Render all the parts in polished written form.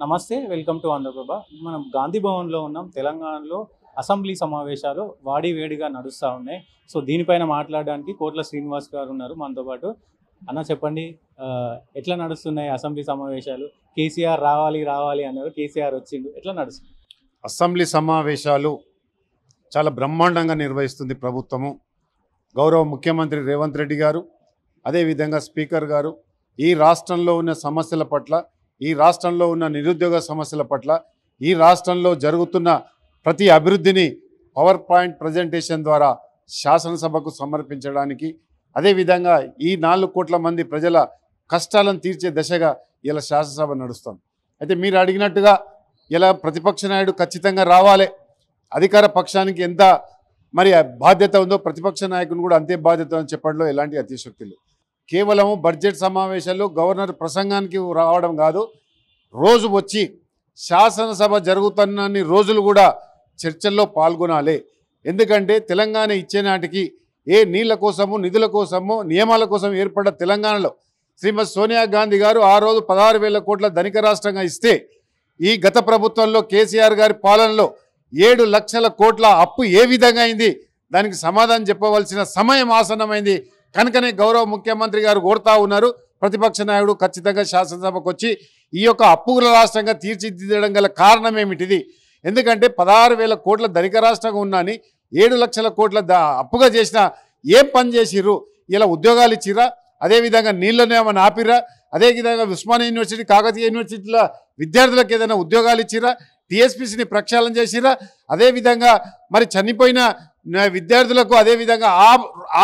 నమస్తే, welcome to Andhraprabha. మనం గాంధీ భవన్లో ఉన్నాం. తెలంగాణలో అసెంబ్లీ సమావేశాలు వేడిగా నడుస్తూ ఉన్నాయి. సో దీనిపైన మాట్లాడడానికి కోట్ల శ్రీనివాస్ గారు ఉన్నారు మనతో పాటు. అన్న చెప్పండి, ఎట్లా నడుస్తున్నాయి అసెంబ్లీ సమావేశాలు? కేసీఆర్ రావాలి రావాలి అన్నారు, కేసీఆర్ వచ్చిండు, ఎట్లా నడుస్తుంది? అసెంబ్లీ సమావేశాలు చాలా బ్రహ్మాండంగా నిర్వహిస్తుంది ప్రభుత్వము. గౌరవ ముఖ్యమంత్రి రేవంత్ రెడ్డి గారు, అదేవిధంగా స్పీకర్ గారు ఈ రాష్ట్రంలో ఉన్న సమస్యల పట్ల, ఈ రాష్ట్రంలో ఉన్న నిరుద్యోగ సమస్యల పట్ల, ఈ రాష్ట్రంలో జరుగుతున్న ప్రతి అభివృద్ధిని పవర్ పాయింట్ ప్రజెంటేషన్ ద్వారా శాసనసభకు సమర్పించడానికి, అదేవిధంగా ఈ 4 కోట్ల మంది ప్రజల కష్టాలను తీర్చే దశగా ఇలా శాసనసభ నడుస్తుంది. అయితే మీరు అడిగినట్టుగా ఇలా ప్రతిపక్ష నాయుడు ఖచ్చితంగా రావాలి. అధికార పక్షానికి ఎంత మరి బాధ్యత ఉందో ప్రతిపక్ష నాయకుని కూడా అంతే బాధ్యత అని చెప్పడంలో ఎలాంటి అతిశక్తి లేదు. కేవలం బడ్జెట్ సమావేశాల్లో గవర్నర్ ప్రసంగానికి రావడం కాదు, రోజు వచ్చి శాసనసభ జరుగుతున్నన్ని రోజులు కూడా చర్చల్లో పాల్గొనాలి. ఎందుకంటే తెలంగాణ ఇచ్చే నాటికి ఏ నీళ్ల కోసము, నిధుల కోసము, నియమాల కోసం ఏర్పడ్డ తెలంగాణలో శ్రీమతి సోనియా గాంధీ గారు ఆ రోజు 16,000 కోట్ల ధనిక రాష్ట్రంగా ఇస్తే, ఈ గత ప్రభుత్వంలో కేసీఆర్ గారి పాలనలో 7 లక్షల కోట్ల అప్పు ఏ విధంగా అయింది, దానికి సమాధానం చెప్పవలసిన సమయం ఆసన్నమైంది. కనుకనే గౌరవ ముఖ్యమంత్రి గారు కోరుతా ఉన్నారు, ప్రతిపక్ష నాయకుడు ఖచ్చితంగా శాసనసభకు వచ్చి ఈ యొక్క అప్పుల రాష్ట్రంగా తీర్చిదిద్దడం గల కారణం ఏమిటిది? ఎందుకంటే 16,000 కోట్ల ధనిక రాష్ట్రంగా ఉన్నాని 7 లక్షల కోట్ల అప్పుగా చేసిన ఏం పని చేసిర్రు? ఇలా ఉద్యోగాలు ఇచ్చిరా, అదేవిధంగా నీళ్ళని ఏమైనా ఆపిరా, అదేవిధంగా ఉస్మానియా యూనివర్సిటీ, కాకతీయ యూనివర్సిటీల విద్యార్థులకు ఏదైనా ఉద్యోగాలు ఇచ్చిరా, టీఎస్పీసీని ప్రక్షాళన చేసిరా, అదేవిధంగా మరి చనిపోయిన విద్యార్థులకు అదేవిధంగా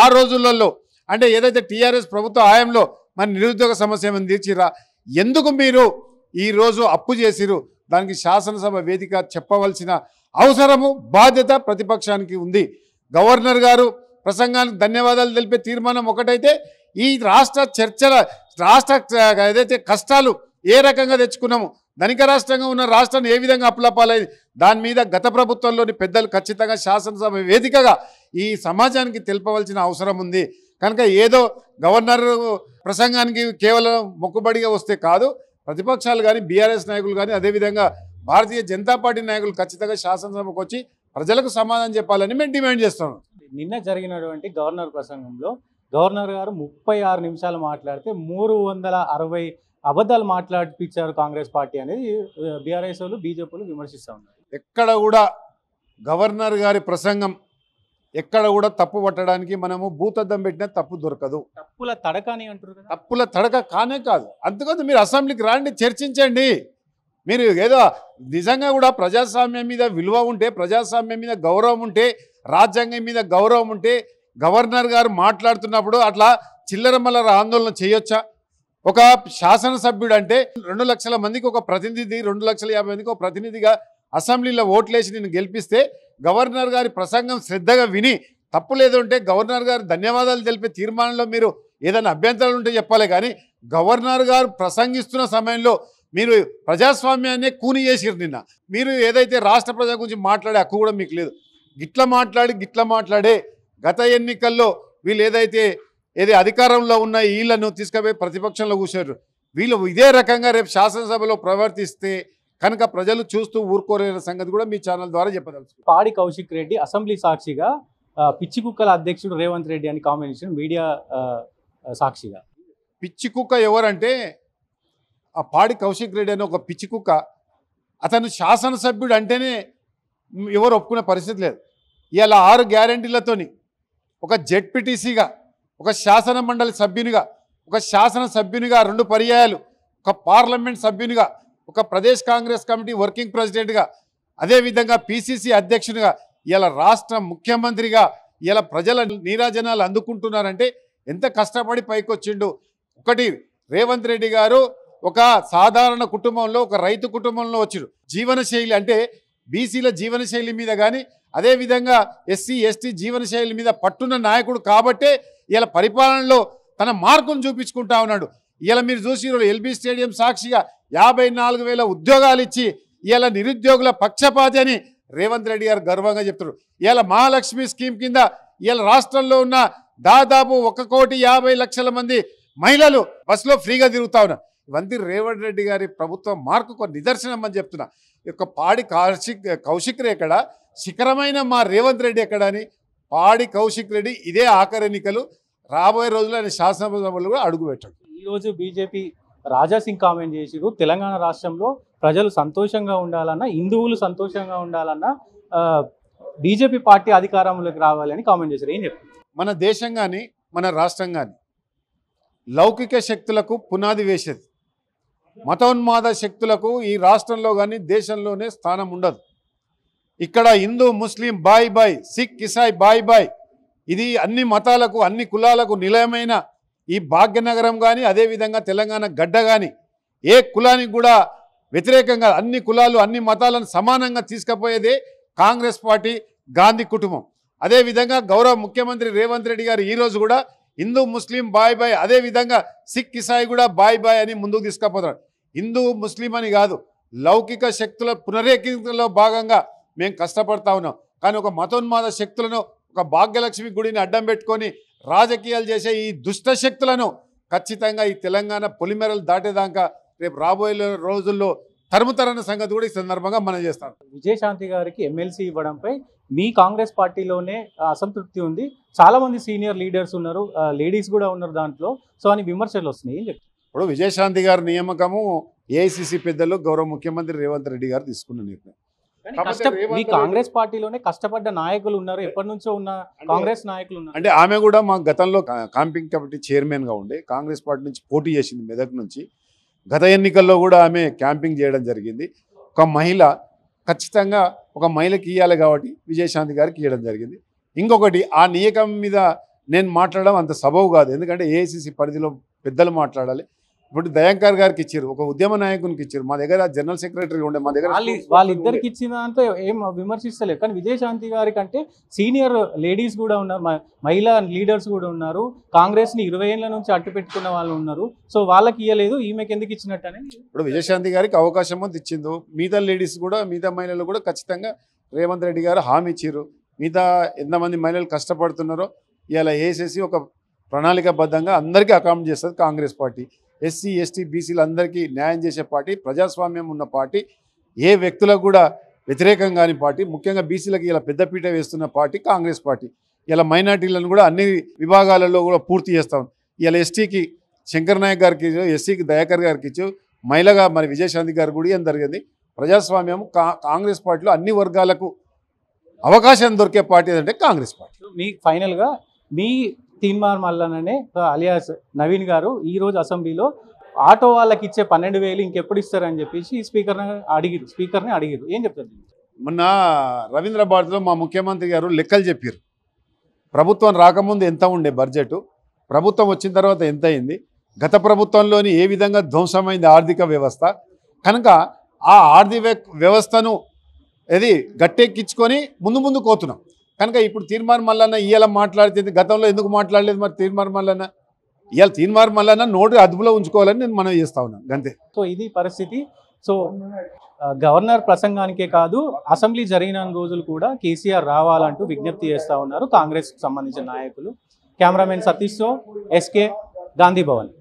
ఆ రోజులలో అంటే ఏదైతే టీఆర్ఎస్ ప్రభుత్వ హయాంలో మరి నిరుద్యోగ సమస్య ఏమైనా తీర్చిరా? ఎందుకు మీరు ఈరోజు అప్పు చేసిరు? దానికి శాసనసభ వేదిక చెప్పవలసిన అవసరము, బాధ్యత ప్రతిపక్షానికి ఉంది. గవర్నర్ గారు ప్రసంగానికి ధన్యవాదాలు తెలిపే తీర్మానం ఒకటైతే, ఈ రాష్ట్ర చర్చల ఏదైతే కష్టాలు ఏ రకంగా తెచ్చుకున్నాము, ధనిక రాష్ట్రంగా ఉన్న రాష్ట్రాన్ని ఏ విధంగా అప్పులపాలైంది, దాని మీద గత ప్రభుత్వంలోని పెద్దలు ఖచ్చితంగా శాసనసభ వేదికగా ఈ సమాజానికి తెలపవలసిన అవసరం ఉంది. కనుక ఏదో గవర్నర్ ప్రసంగానికి కేవలం మొక్కుబడిగా వస్తే కాదు, ప్రతిపక్షాలు కానీ, బీఆర్ఎస్ నాయకులు కానీ, అదేవిధంగా భారతీయ జనతా పార్టీ నాయకులు ఖచ్చితంగా శాసనసభకు వచ్చి ప్రజలకు సమాధానం చెప్పాలని మేము డిమాండ్ చేస్తున్నాం. నిన్న జరిగినటువంటి గవర్నర్ ప్రసంగంలో గవర్నర్ గారు 36 నిమిషాలు మాట్లాడితే 360 అబద్ధాలు మాట్లాడిపించారు కాంగ్రెస్ పార్టీ అనేది బీఆర్ఎస్ వాళ్ళు, బీజేపీలు విమర్శిస్తూ ఉన్నారు. ఎక్కడ కూడా గవర్నర్ గారి ప్రసంగం ఎక్కడ కూడా తప్పు పట్టడానికి మనము భూతద్దం పెట్టినా తప్పు దొరకదు. తప్పుల తడక అని అంటారు కదా, తప్పుల తడక కానే కాదు. అందుకని మీరు అసెంబ్లీకి రాండి, చర్చించండి. మీరు ఏదో నిజంగా కూడా ప్రజాస్వామ్యం మీద విలువ ఉంటే, ప్రజాస్వామ్యం మీద గౌరవం ఉంటే, రాజ్యాంగం మీద గౌరవం ఉంటే, గవర్నర్ గారు మాట్లాడుతున్నప్పుడు అట్లా చిల్లరమల్లర ఆందోళన చేయొచ్చా? ఒక శాసనసభ్యుడు అంటే 2 లక్షల మందికి ఒక ప్రతినిధి, 2,50,000 మందికి ఒక ప్రతినిధిగా అసెంబ్లీలో ఓట్లేసి నేను గెలిపిస్తే, గవర్నర్ గారి ప్రసంగం శ్రద్ధగా విని తప్పు లేదు అంటే గవర్నర్ గారు ధన్యవాదాలు తెలిపే తీర్మానంలో మీరు ఏదైనా అభ్యంతరాలు ఉంటే చెప్పాలి. కానీ గవర్నర్ గారు ప్రసంగిస్తున్న సమయంలో మీరు ప్రజాస్వామ్యాన్ని కూని చేసిరు. నిన్న మీరు ఏదైతే రాష్ట్ర ప్రజల గురించి మాట్లాడే హక్కు కూడా మీకు లేదు. గిట్ల మాట్లాడే గత ఎన్నికల్లో వీళ్ళు ఏదైతే అధికారంలో ఉన్న వీళ్ళను తీసుకుపోయి ప్రతిపక్షంలో కూర్చోరు. వీళ్ళు ఇదే రకంగా రేపు శాసనసభలో ప్రవర్తిస్తే కనుక ప్రజలు చూస్తూ ఊరుకోలేని సంగతి కూడా మీ ఛానల్ ద్వారా చెప్పదలుచు. పాడి కౌశిక్ రెడ్డి అసెంబ్లీ సాక్షిగా పిచ్చి కుక్కల అధ్యక్షుడు రేవంత్ రెడ్డి అని కాంబినేషన్ మీడియా సాక్షిగా. పిచ్చి కుక్క ఎవరంటే ఆ పాడి కౌశిక్ రెడ్డి అని ఒక పిచ్చి కుక్క. అతను శాసనసభ్యుడు అంటేనే ఎవరు ఒప్పుకునే పరిస్థితి లేదు. ఇలా 6 గ్యారంటీలతోని ఒక జెడ్పీటీసీగా, ఒక శాసన మండలి సభ్యునిగా, ఒక శాసనసభ్యునిగా 2 పర్యాయాలు, ఒక పార్లమెంట్ సభ్యునిగా, ఒక ప్రదేశ్ కాంగ్రెస్ కమిటీ వర్కింగ్ ప్రెసిడెంట్గా, అదేవిధంగా పిసిసి అధ్యక్షునిగా, ఇలా రాష్ట్ర ముఖ్యమంత్రిగా ఇలా ప్రజల నీరాజనాలు అందుకుంటున్నారంటే ఎంత కష్టపడి పైకొచ్చిండు. ఒకటి, రేవంత్ రెడ్డి గారు ఒక సాధారణ కుటుంబంలో, ఒక రైతు కుటుంబంలో వచ్చిండు. జీవనశైలి అంటే బీసీల జీవనశైలి మీద కానీ, అదేవిధంగా ఎస్సీ ఎస్టీ జీవనశైలి మీద పట్టున్న నాయకుడు కాబట్టే ఇలా పరిపాలనలో తన మార్కును చూపించుకుంటా ఉన్నాడు. ఇలా మీరు చూసి ఎల్బీ స్టేడియం సాక్షిగా 54,000 ఉద్యోగాలు ఇచ్చి ఇలా నిరుద్యోగుల పక్షపాతి అని రేవంత్ రెడ్డి గారు గర్వంగా చెప్తారు. ఇలా మహాలక్ష్మి స్కీమ్ కింద ఇలా రాష్ట్రంలో ఉన్న దాదాపు 1,50,00,000 మంది మహిళలు బస్సులో ఫ్రీగా తిరుగుతా ఉన్నారు. ఇవన్నీ రేవంత్ రెడ్డి గారి ప్రభుత్వం మార్కు నిదర్శనం అని చెప్తున్నా. యొక్క పాడి కౌశిక్ ఎక్కడ, శిఖరమైన మా రేవంత్ రెడ్డి ఎక్కడ అని పాడి కౌశిక్ రెడ్డి ఇదే ఆఖరి ఎన్నికలు, రాబోయే రోజుల్లో ఆయన శాసనసభలో కూడా అడుగు పెట్టాడు. ఈరోజు బీజేపీ రాజా సింగ్ కామెంట్ చేసిరు, తెలంగాణ రాష్ట్రంలో ప్రజలు సంతోషంగా ఉండాలన్నా, హిందువులు సంతోషంగా ఉండాలన్నా బీజేపీ పార్టీ అధికారంలోకి రావాలని కామెంట్ చేశారు. ఏం చెప్తారు? మన దేశం కానీ మన రాష్ట్రం కానీ లౌకిక శక్తులకు పునాది వేసేది. మతోన్మాద శక్తులకు ఈ రాష్ట్రంలో కానీ దేశంలోనే స్థానం ఉండదు. ఇక్కడ హిందూ ముస్లిం బాయ్ బాయ్, సిక్ ఇసాయి బాయ్ బాయ్, ఇది అన్ని మతాలకు అన్ని కులాలకు నిలయమైన ఈ భాగ్యనగరం కానీ అదేవిధంగా తెలంగాణ గడ్డ కానీ ఏ కులానికి కూడా వ్యతిరేకంగా అన్ని కులాలు అన్ని మతాలను సమానంగా తీసుకుపోయేదే కాంగ్రెస్ పార్టీ, గాంధీ కుటుంబం. అదేవిధంగా గౌరవ ముఖ్యమంత్రి రేవంత్ రెడ్డి గారు ఈరోజు కూడా హిందూ ముస్లిం బాయ్ బాయ్, అదేవిధంగా సిక్ ఇసాయి కూడా బాయ్ బాయ్ అని ముందుకు తీసుకుపోతున్నారు. హిందూ ముస్లిం అని కాదు, లౌకిక శక్తుల పునరేకీకరణలో భాగంగా మేము కష్టపడతా ఉన్నాం. కానీ ఒక మతోన్మాద శక్తులను, ఒక భాగ్యలక్ష్మి గుడిని అడ్డం పెట్టుకొని రాజకీయాలు చేసే ఈ దుష్ట శక్తులను ఖచ్చితంగా ఈ తెలంగాణ పొలిమేరలు దాటేదాకా రేపు రాబోయే రోజుల్లో తరుముతరన్న సంగతి కూడా ఈ సందర్భంగా మనం చేస్తాం. విజయశాంతి గారికి ఎమ్మెల్సీ ఇవ్వడంపై మీ కాంగ్రెస్ పార్టీలోనే అసంతృప్తి ఉంది, చాలా మంది సీనియర్ లీడర్స్ ఉన్నారు, లేడీస్ కూడా ఉన్నారు దాంట్లో, సో అని విమర్శలు వస్తున్నాయి. ఏం చెప్తారు? ఇప్పుడు విజయశాంతి గారి నియామకము ఏఐసిసి పెద్దలు గౌరవ ముఖ్యమంత్రి రేవంత్ రెడ్డి గారు తీసుకున్న నిర్ణయం. మీ కాంగ్రెస్ పార్టీలోనే కష్టపడ్డ నాయకులు ఉన్నారు, ఎప్పటి నుంచో ఉన్న కాంగ్రెస్ నాయకులు ఉన్నారు. అంటే ఆమె కూడా మా గతంలో కాంపింగ్ కమిటీ చైర్మన్గా ఉండే కాంగ్రెస్ పార్టీ నుంచి పోటీ చేసింది మెదక్ నుంచి. గత ఎన్నికల్లో కూడా ఆమె క్యాంపింగ్ చేయడం జరిగింది. ఒక మహిళ ఖచ్చితంగా ఒక మహిళకి ఇవ్వాలి కాబట్టి విజయశాంతి గారికి ఇవ్వడం జరిగింది. ఇంకొకటి, ఆ నియమం మీద నేను మాట్లాడడం అంత సబబు కాదు, ఎందుకంటే ఏఐసిసి పరిధిలో పెద్దలు మాట్లాడాలి. ఇప్పుడు దయాంకర్ గారికి ఇచ్చారు, ఒక ఉద్యమ నాయకునికి ఇచ్చారు, మా దగ్గర జనరల్ సెక్రటరీ ఉండే, మా దగ్గర వాళ్ళిద్దరికి ఇచ్చిన దాంతో ఏం విమర్శిస్తలేదు. కానీ విజయశాంతి గారి కంటే సీనియర్ లేడీస్ కూడా ఉన్నారు, మహిళా లీడర్స్ కూడా ఉన్నారు, కాంగ్రెస్ ని 20 ఏళ్ల నుంచి అట్టు పెట్టుకున్న వాళ్ళు ఉన్నారు, సో వాళ్ళకి ఇవ్వలేదు, ఈమెకి ఎందుకు ఇచ్చినట్టు అని. ఇప్పుడు విజయశాంతి గారికి అవకాశం అంత ఇచ్చిందో, మిగతా లేడీస్ కూడా మిగతా మహిళలు కూడా ఖచ్చితంగా రేవంత్ రెడ్డి గారు హామీ ఇచ్చారు. మిగతా ఎంతమంది మహిళలు కష్టపడుతున్నారో ఇలా ఏసేసి ఒక ప్రణాళికాబద్ధంగా అందరికీ అకామిడేట్ చేస్తుంది కాంగ్రెస్ పార్టీ. ఎస్సీ ఎస్టీ బీసీలు అందరికీ న్యాయం చేసే పార్టీ, ప్రజాస్వామ్యం ఉన్న పార్టీ, ఏ వ్యక్తులకు కూడా వ్యతిరేకం కాని పార్టీ, ముఖ్యంగా బీసీలకు ఇలా పెద్దపీట వేస్తున్న పార్టీ కాంగ్రెస్ పార్టీ. ఇలా మైనార్టీలను కూడా అన్ని విభాగాలలో కూడా పూర్తి చేస్తాం. ఇలా ఎస్టీకి శంకర్ నాయక్ గారికి ఇచ్చు, ఎస్సీకి దయాకర్ గారికి ఇచ్చు, మహిళగా మరి విజయశాంతి గారు కూడా ఏం జరిగింది. ప్రజాస్వామ్యం కాంగ్రెస్ పార్టీలో అన్ని వర్గాలకు అవకాశం దొరికే పార్టీ అంటే కాంగ్రెస్ పార్టీ. మీ ఫైనల్గా మీ తీన్మార్ మల్లననే అలియాస్ నవీన్ గారు ఈరోజు అసెంబ్లీలో ఆటో వాళ్ళకి ఇచ్చే 12,000 ఇంకెప్పుడు ఇస్తారని చెప్పేసి స్పీకర్ని అడిగిరు. ఏం చెప్తారు? మొన్న రవీంద్ర భారతిలో మా ముఖ్యమంత్రి గారు లెక్కలు చెప్పారు. ప్రభుత్వం రాకముందు ఎంత ఉండే బడ్జెట్, ప్రభుత్వం వచ్చిన తర్వాత ఎంత అయింది, గత ప్రభుత్వంలోని ఏ విధంగా ధ్వంసమైంది ఆర్థిక వ్యవస్థ. కనుక ఆ ఆర్థిక వ్యవస్థను ఇది గట్టెక్కించుకొని ముందు కోతున్నాం. కనుక ఇప్పుడు తీన్మార్ మల్లన్న ఇవాళ మాట్లాడితే గతంలో ఎందుకు మాట్లాడలేదు మరి తీన్మార్ మల్లన్న? ఇవాళ తీన్మార్ మల్లన్న నోటు అదుపులో ఉంచుకోవాలని నేను మనం చేస్తా ఉన్నాను అంతే. సో ఇది పరిస్థితి. సో గవర్నర్ ప్రసంగానికే కాదు, అసెంబ్లీ జరిగిన రోజులు కూడా కేసీఆర్ రావాలంటూ విజ్ఞప్తి చేస్తూ ఉన్నారు కాంగ్రెస్కి సంబంధించిన నాయకులు. కెమెరామెన్ సతీష్తో ఎస్కే, గాంధీ భవన్.